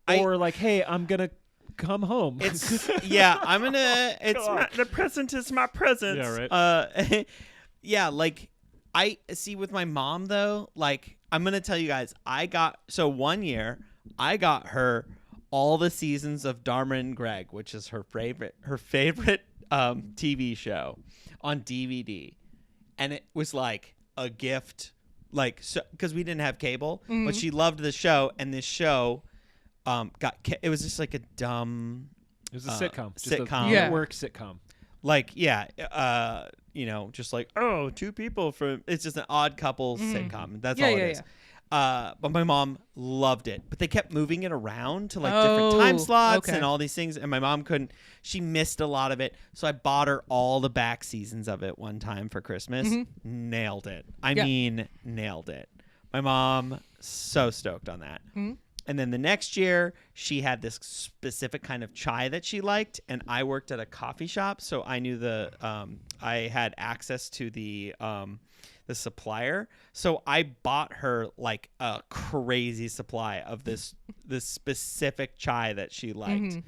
or like, hey, I'm going to come home. It's yeah. I'm gonna. It's God. the present is my present. Yeah, right. Yeah. Like I see with my mom though. Like I'm gonna tell you guys. One year I got her all the seasons of Dharma and Greg, which is her favorite TV show on DVD, and it was like a gift. Like so because we didn't have cable, but she loved the show, and this show. It was just like a dumb It was a sitcom. Just sitcom. A Yeah. network sitcom. like yeah just like two people from it's just an odd couple sitcom. That's all it is. But my mom loved it, but they kept moving it around to like different time slots okay. and all these things, and my mom couldn't. She missed a lot of it, so I bought her all the back seasons of it one time for Christmas. Nailed it. I mean nailed it. My mom so stoked on that. And then the next year, she had this specific kind of chai that she liked, and I worked at a coffee shop, so I knew I had access to the supplier. So I bought her like a crazy supply of this specific chai that she liked.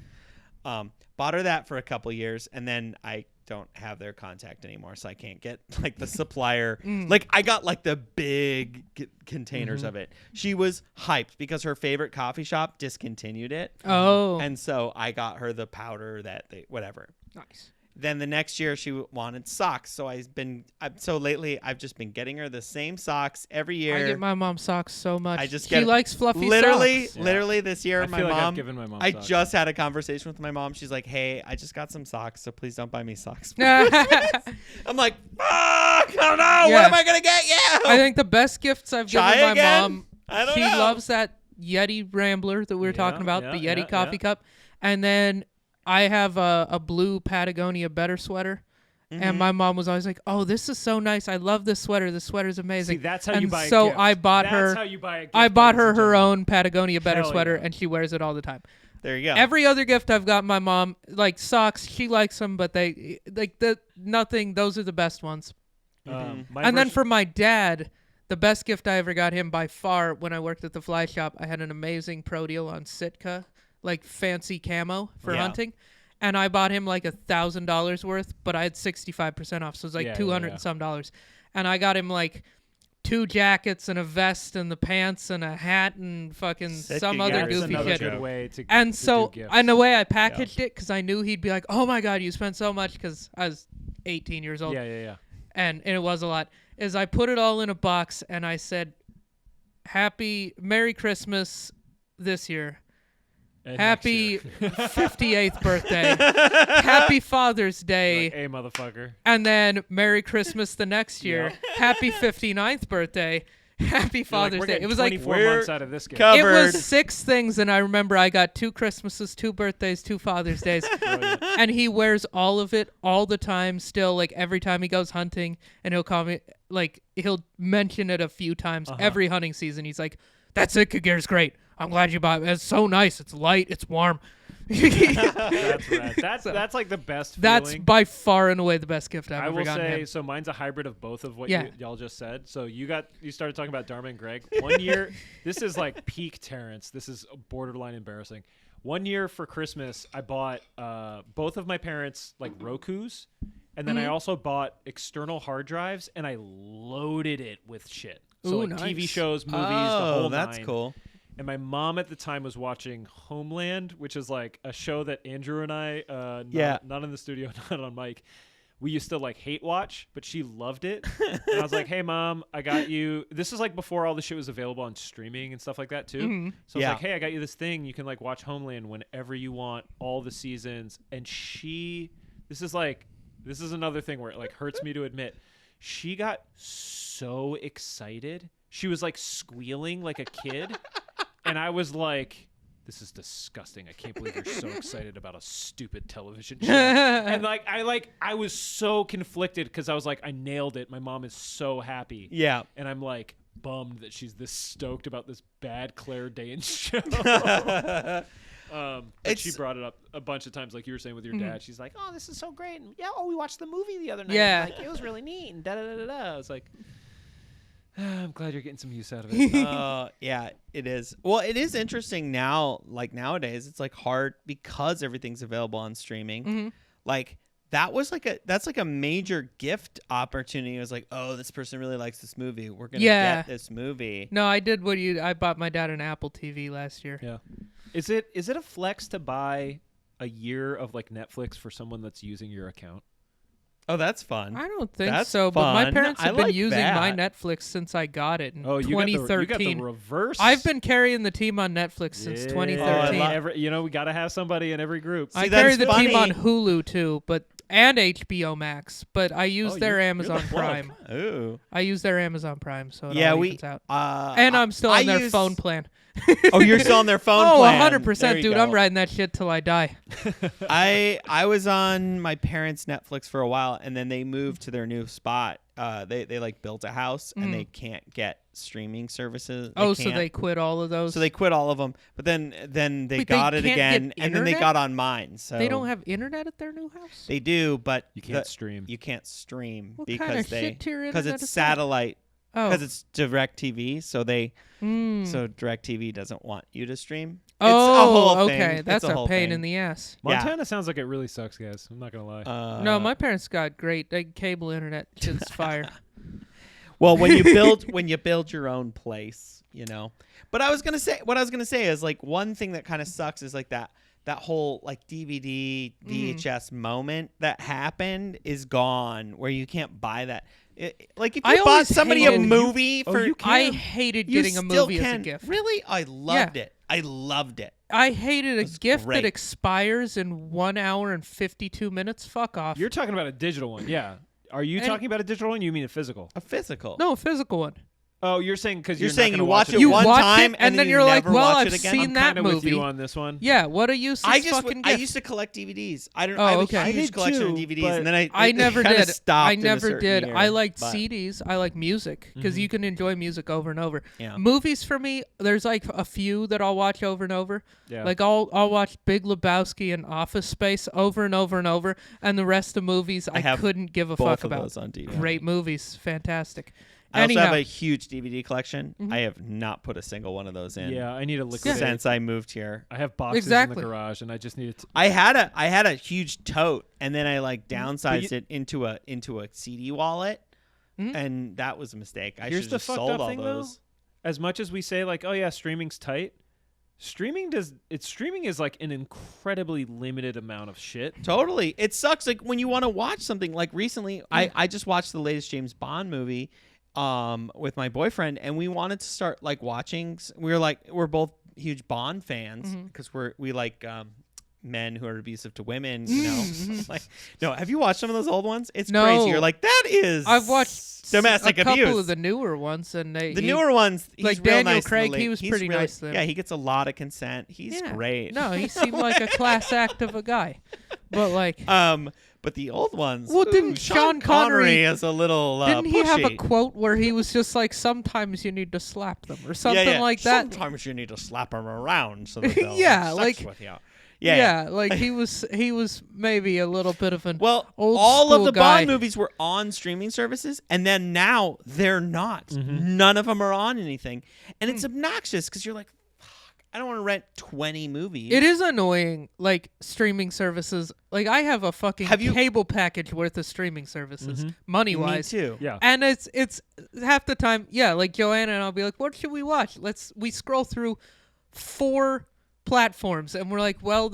Bought her that for a couple years, and then I don't have their contact anymore, so I can't get like the supplier. Like I got like the big containers of it. She was hyped because her favorite coffee shop discontinued it. Oh. And so I got her the powder whatever. Nice. Then the next year she wanted socks, so so lately I've just been getting her the same socks every year. I get my mom socks so much. I just she get likes fluffy literally socks. literally this year I my feel like I've mom given my mom I socks. just had a conversation with my mom. She's like, hey, I just got some socks, so please don't buy me socks. I I'm like, fuck, oh no, what am I gonna get you? think the best gifts I've Chai given my again? mom. I don't She know. loves that Yeti Rambler that we were talking about, the Yeti coffee cup, and then I have a blue Patagonia Better sweater. And my mom was always like, "Oh, this is so nice. I love this sweater. This sweater's amazing." See, that's how and you buy a so gift. I bought That's her. how you buy a gift, I bought ladies her and her gentlemen. own Patagonia Better Hell sweater, yeah. and she wears it all the time. There you go. Every other gift I've got my mom, like socks, she likes them, but they like nothing. Those are the best ones. My And then version- for my dad, the best gift I ever got him by far when I worked at the fly shop, I had an amazing pro deal on Sitka, like fancy camo for Yeah. hunting. And I bought him like $1,000 worth, but I had 65% off. So it was like Yeah, 200 yeah. and some dollars. And I got him like 2 jackets and a vest and the pants and a hat and fucking Sitka some gear other is That's goofy another shit. good way to And to so, do gifts. in a way, I packaged it because I knew he'd be like, "Oh my god, you spent so much," because I was 18 years old, yeah. and it was a lot. Is I put it all in a box and I said, Merry Christmas this year, And Happy next year. 58th birthday, Happy Father's Day, Like, hey, motherfucker. and then Merry Christmas the next year, Happy 59th birthday." Happy Father's We're Day. getting It was like 24 we're months out of this game. co- it covered. was 6 things, and I remember I got 2 Christmases, 2 birthdays, 2 Father's Days, Brilliant. and he wears all of it all the time. Still, like every time he goes hunting, and he'll call me, like he'll mention it a few times every hunting season. He's like, "That Sitka gear's great. I'm glad you bought it. It's so nice. It's light. It's warm." That's rad. That's like the best That's feeling. by far and away the best gift I've I ever will gotten say, him. so mine's a hybrid of both of what Yeah. y'all just said. So you started talking about Dharma and Greg. One year, this is like peak Terrence. This is borderline embarrassing. One year for Christmas, I bought both of my parents like Rokus, and then I also bought external hard drives, and I loaded it with shit. So Ooh, like TV nice. shows, movies, the Oh, whole that's nine. cool. And my mom at the time was watching Homeland, which is like a show that Andrew and I, not in the studio, not on mic, we used to like hate watch, but she loved it. And I was like, "Hey, Mom, I got you." This is like before all the shit was available on streaming and stuff like that too. Mhm. So I was Yeah. like, "Hey, I got you this thing. You can like watch Homeland whenever you want, all the seasons." And this is another thing where it like hurts me to admit, she got so excited. She was like squealing like a kid. And I was like, "This is disgusting. I can't believe you're so excited about a stupid television show." And I was so conflicted because I was like, I nailed it. My mom is so happy. Yeah. And I'm like bummed that she's this stoked about this bad Claire Danes show. But she brought it up a bunch of times, like you were saying with your dad. She's like, "Oh, this is so great. And yeah, we watched the movie the other night. Yeah. Like, it was really neat. And da-da-da-da-da." I was like, I'm glad you're getting some use out of it. Yeah, it is. Well, it is interesting now, like nowadays, it's like hard because everything's available on streaming. Like that's like a major gift opportunity. It was like, "Oh, this person really likes this movie. We're going to get this movie." No, I did I bought my dad an Apple TV last year. Yeah. Is it a flex to buy a year of like Netflix for someone that's using your account? Oh, that's fun. I don't think That's so, but my fun. parents I have been like using my that. Netflix since I got it in Oh, you 2013. got the reverse. I've been carrying the team on Netflix since Yeah. 2013. We got to have somebody in every group. See, I that's carry the funny. team on Hulu too, and HBO Max, but I use their you're the Amazon plug. Prime. Ooh. I use their Amazon Prime, so it Yeah, all we evens out. and And I'm still on their phone plan. Oh, you're still on their phone Oh, plan. 100%, There you dude. go. I'm riding that shit till I die. I was on my parents' Netflix for a while, and then they moved to their new spot. They like built a house, and they can't get streaming services. Oh, so can't. they quit all of those? So they quit all of them, but then they Wait, got they it can't again, get and then they internet? got on mine. So They don't have internet at their new house? They do, but You can't stream. You can't stream What because kind of shit-tier internet it's is that? satellite. Oh. Because it's direct TV, so Mm. so direct TV doesn't want you to stream. Oh, it's a whole okay. thing. That's it's a whole pain thing. in the ass. Montana sounds like it really sucks, guys. I'm not going to lie. No, my parents got great cable internet. Shit's fire. Well, when you build your own place, you know. But what I was gonna say is like one thing that kind of sucks is like that whole like DVD VHS moment that happened is gone, where you can't buy that. Like if I you bought always somebody a hated- movie Oh, for you I can. hated you getting a still movie as a can. gift. Really, I loved it. I loved it. I hated a was gift great. that expires in 1 hour and 52 minutes. Fuck off. You're talking about a digital one. Yeah. Are you talking about a digital one? You mean a physical? A physical. No, a physical one. Oh, you're saying because You're not saying gonna you watch it You one watch time it, and then you you're like, never well, watch I've it again? seen I'm that kind of with movie. you on this one. Yeah, what a useless fucking gift. I used to collect DVDs. I Oh, have okay. a I huge did collection of too, DVDs, but and then I it never kinda did. Stopped I in a never certain did. year, I like but- CDs. I like music because you can enjoy music over and over. Yeah. Movies for me, there's like a few that I'll watch over and over. Yeah. Like I'll watch Big Lebowski and Office Space over and over and over, and the rest of movies I have couldn't give a both fuck of about. those on DVD. Great movies, fantastic. I also Anyhow, have a huge DVD collection. I have not put a single one of those in. Yeah, I need to liquidate. Since I moved here. I have boxes Exactly. in the garage, and I just need to. I had a huge tote, and then I like downsized you- it into a CD wallet, Mhm. and that was a mistake. I Here's should the have fucked sold up all thing, those. though. As much as we say like, oh yeah, streaming's tight. Streaming is like an incredibly limited amount of shit. Totally, it sucks. Like when you want to watch something. Like recently, I just watched the latest James Bond movie, with my boyfriend, and we wanted to start like watching. We're both huge Bond fans because we like men who are abusive to women. You know, like no. Have you watched some of those old ones? It's No. crazy. You're like that is. I've watched domestic a couple abuse. of the newer ones, and Newer ones, he's like real Daniel nice Craig, in the he was he's pretty really, nice then. Yeah, he gets a lot of consent. He's Yeah. great. No, he seemed like a class act of a guy, but like. But the old ones. Well, didn't Sean Sean Connery is a little Didn't he have a pushy. quote where he was just like, sometimes you need to slap them or something like that? Sometimes you need to slap them around so that they'll Yeah, have like- sex with you. Yeah, like he was maybe a little bit of an Well, old all of school the guy. Bond movies were on streaming services, and then now they're not. Mm-hmm. None of them are on anything, and Hmm. it's obnoxious because you're like, "Fuck, I don't want to rent 20 movies." It is annoying, like streaming services. Like I have a fucking Have you- cable package worth of streaming services, Mhm. money Me wise. too. Yeah. And it's half the time, yeah. Like Joanna and I'll be like, "What should we watch?" We scroll through 4 platforms, and we're like, "Well,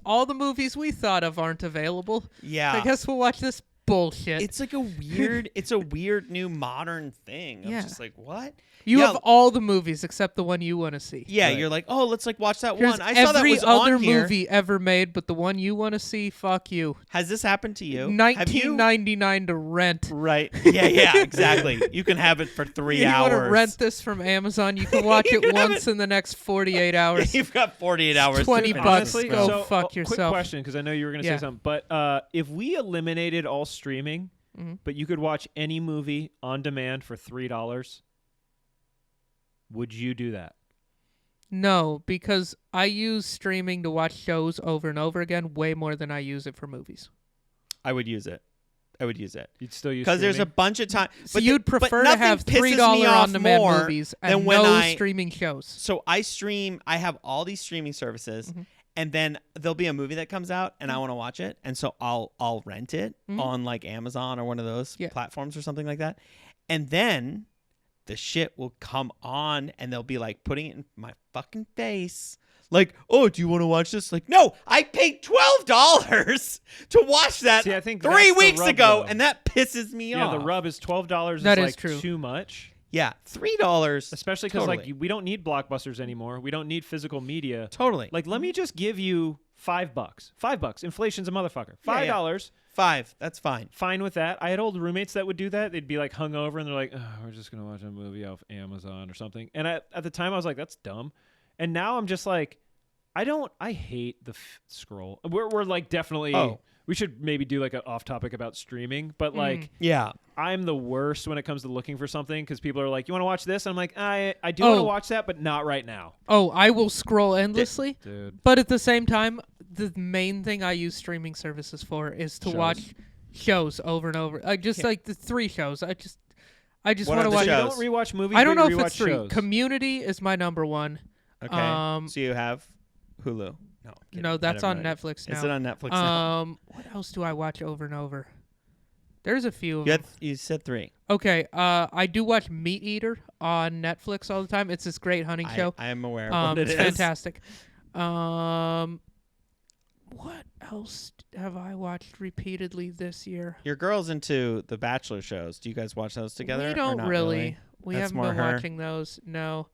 all the movies we thought of aren't available. Yeah. I guess we'll watch this bullshit." It's like it's a weird new modern thing. I'm Yeah. just like, what? You Yeah. have all the movies except the one you want to see. Yeah, Right. you're like, oh, let's like watch that Here's one. I saw that every was other on here. movie ever made, but the one you want to see, fuck you. Has this happened to you? Have you? 1999 to rent. Right. Yeah, exactly. You can have it for 3 You hours. want to rent this from Amazon? You can watch You it can have once in the next 48 hours. You've got 48 hours. to 20 finish bucks. this, Go bro. fuck quick yourself. question, because I know you were going to Yeah. say something. But if we eliminated all streaming, Mhm. but you could watch any movie on demand for $3, would you do that? No, because I use streaming to watch shows over and over again way more than I use it for movies. I would use it. You'd still use Because there's a streaming? bunch of time. So you'd prefer to have $3 on-demand movies and when no I- streaming shows. So I have all these streaming services, Mhm. and then there'll be a movie that comes out, and I want to watch it, and so I'll rent it Mhm. on like Amazon or one of those Yeah. platforms or something like that, and then the shit will come on, and they'll be like putting it in my fucking face. Like, oh, do you want to watch this? Like, no, I paid $12 to watch that See, I think 3 that's the weeks rub, ago, though. and that pisses me Yeah, off. the rub is $12 That is is like true. too much. Yeah, $3. Especially because Totally. we don't need blockbusters anymore. We don't need physical media. Totally. Like, let me just give you $5. $5. Inflation's a motherfucker. Yeah, yeah. $5. 5. That's fine. Fine with that. I had old roommates that would do that. They'd be like hungover and they're like, we're just gonna watch a movie off Amazon or something. And at the time I was like, that's dumb. And now I'm just like, I hate the scroll. We're like definitely. Oh. We should maybe do like an off topic about streaming, but like Yeah. I'm the worst when it comes to looking for something because people are like, you want to watch this? And I'm like, I do want to Oh. watch that, but not right now, Oh, I will scroll endlessly. dude. But at the same time, the main thing I use streaming services for is to Shows. watch shows over and over. I just like the 3 shows. I just What want are to the watch. You shows? don't rewatch movies. I don't but know you if rewatch it's 3. shows. Community is my number 1. Okay. So you have Hulu. No. kidding. No, I that's don't on know. Netflix now. Is it on Netflix now? What else do I watch over and over? There's a few of You, them. you said 3. Okay, I do watch Meat Eater on Netflix all the time. It's this great hunting show. I am aware of what it It's is. fantastic. What else have I watched repeatedly this year? Your girl's into the Bachelor shows. Do you guys watch those together? We or don't not really. We That's haven't more been her. watching those. No,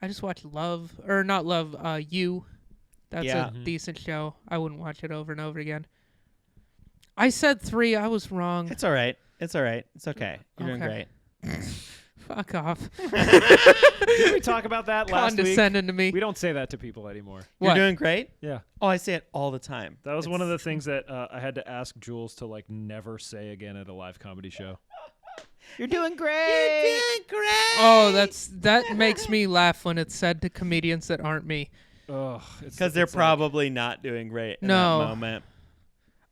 I just watch Love or not Love. You. That's Yeah. a decent show. I wouldn't watch it over and over again. I said 3. I was wrong. It's all right. It's all right. It's okay. You're doing Okay. great. Fuck off. Did we talk about that last week? Condescending to me. We don't say that to people anymore. What? You're doing great. Yeah, Oh, I say it all the time. that was one of the things that I had to ask Jules to like never say again at a live comedy show. You're doing great. You're doing great. Oh, that makes me laugh when it's said to comedians that aren't me. Ugh, Because they're probably not doing great in No. that moment.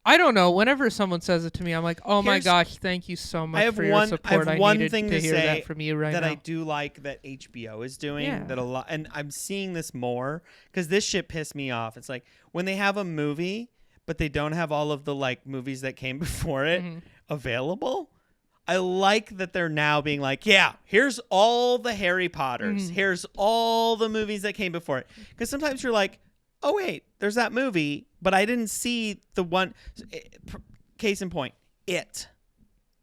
I don't know. Whenever someone says it to me, I'm like, "Oh my Here's- gosh, thank you so much have for your one- I support. have one needed thing to to hear say that from you right that now." I do like that HBO is doing Yeah. that a lot, and I'm seeing this more because this shit pissed me off. It's like when they have a movie, but they don't have all of the like movies that came before it Mhm. available. I like that they're now being like, yeah, here's all the Harry Potters, Mhm. here's all the movies that came before it. Because sometimes you're like, oh wait, there's that movie, but I didn't see the one. Case in point, It.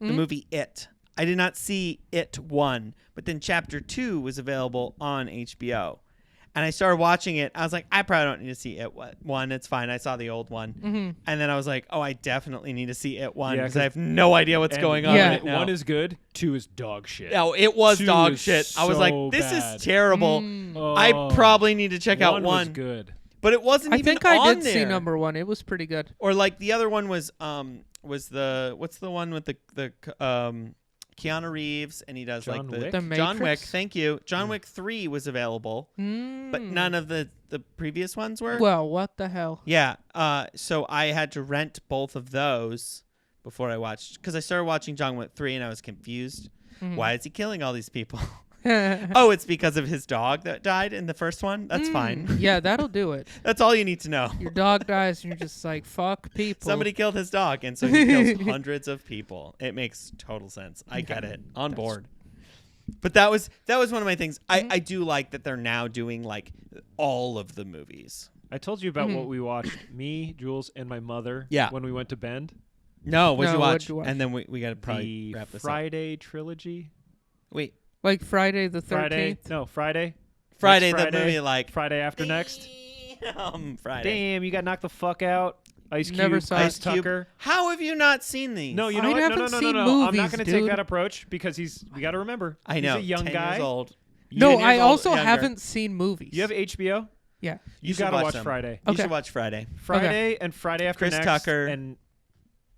The Mhm. movie It. I did not see It 1, but then Chapter 2 was available on HBO. And I started watching it. I was like, I probably don't need to see It 1. It's fine. I saw the old one. Mm-hmm. And then I was like, oh, I definitely need to see It 1 Yeah, because I have no idea what's going on Yeah. right now. 1 is good. 2 is dog shit. No, it was 2 dog is shit. I was so like, this bad. is terrible. Oh, I probably need to check out 1 1. was good. But it wasn't I even think on I did there. see number 1. It was pretty good. Or like the other one was the what's the one with the Keanu Reeves and he does John like the Wick? The John Wick. Matrix? Thank you. John Wick 3 was available, but none of the previous ones were. Well, what the hell? Yeah. So I had to rent both of those before I watched because I started watching John Wick 3 and I was confused. Mhm. Why is he killing all these people? Oh, it's because of his dog that died in the first one. That's fine. Yeah, that'll do it. That's all you need to know. Your dog dies, and you're just like, fuck people. Somebody killed his dog, and so he kills hundreds of people. It makes total sense. I get it. On board. But that was one of my things. I do like that they're now doing like all of the movies. I told you about what we watched. Me, Jules, and my mother. Yeah. When we went to Bend. No, what'd you what'd watch? you watch? And then we got to probably The wrap this Friday trilogy. up. Wait. Like Friday the 13th? Friday. No, Friday. Friday, Next the movie like Friday after next. Friday. Damn, you got knocked the fuck out. Ice Cube, Never saw Ice it. Tucker. How have you not seen these? No, you I know what? haven't No. seen I'm not movies, going to take dude. that approach because we got to remember. I know. He's a young 10 guy. years old. No, 10 years I old, also younger. haven't seen movies. You have HBO? Yeah. You should got to watch them. Friday. You Okay. should watch Friday. Friday and Friday after Chris next. Tucker. And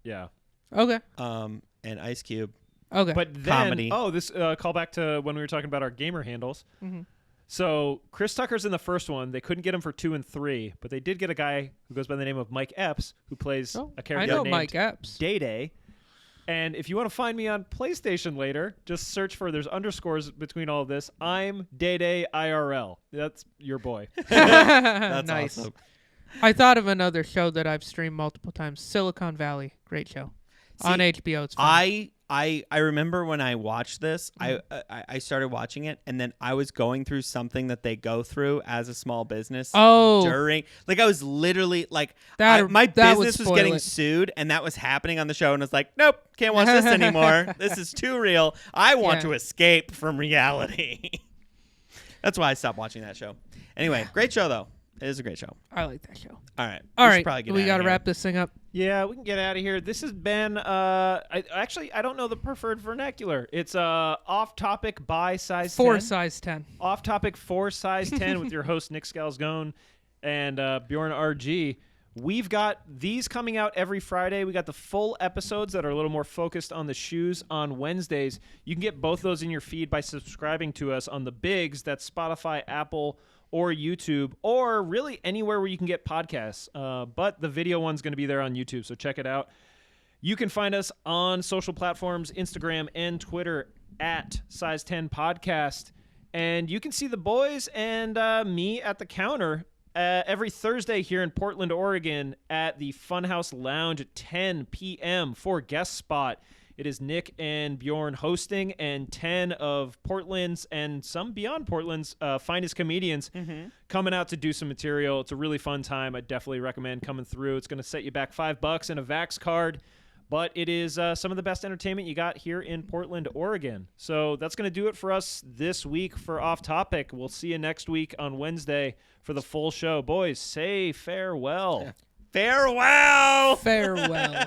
yeah. Okay. And Ice Cube. Okay. But then, Comedy. this call back to when we were talking about our gamer handles. Mhm. So Chris Tucker's in the first one. They couldn't get him for 2 and 3, but they did get a guy who goes by the name of Mike Epps, who plays a I character know named Mike Epps. Day. And if you want to find me on PlayStation later, just search for there's underscores between all of this. I'm Day IRL. That's your boy. That's Nice. awesome. I thought of another show that I've streamed multiple times. Silicon Valley. Great show. On HBO. It's fun. I remember when I watched this, I started watching it, and then I was going through something that they go through as a small business. Oh. During, like I was literally like, That- my that would business was spoil getting it. sued, and that was happening on the show, and I was like, nope, can't watch this anymore. This is too real. I want Yeah. to escape from reality. That's why I stopped watching that show. Anyway, great show though. It is a great show. I like that show. All right. All we should right. probably get We outta got to here. wrap this thing up. Yeah, we can get out of here. This has been I don't know the preferred vernacular. It's off topic by size 10. 4 size 10. Off topic for size 10 with your host Nick Scalzone and Bjorn RG. We've got these coming out every Friday. We got the full episodes that are a little more focused on the shoes on Wednesdays. You can get both those in your feed by subscribing to us on the bigs. That's Spotify, Apple, or YouTube, or really anywhere where you can get podcasts. But the video one's going to be there on YouTube, so check it out. You can find us on social platforms, Instagram and Twitter at Size 10 Podcast. And you can see the boys and me at the counter every Thursday here in Portland, Oregon at the Funhouse Lounge at 10 p.m. for guest spot. It is Nick and Bjorn hosting, and 10 of Portland's and some beyond Portland's finest comedians coming out to do some material. It's a really fun time. I definitely recommend coming through. It's going to set you back $5 and a Vax card, but it is some of the best entertainment you got here in Portland, Oregon. So that's going to do it for us this week for Off Topic. We'll see you next week on Wednesday for the full show. Boys, say farewell. Farewell. Farewell.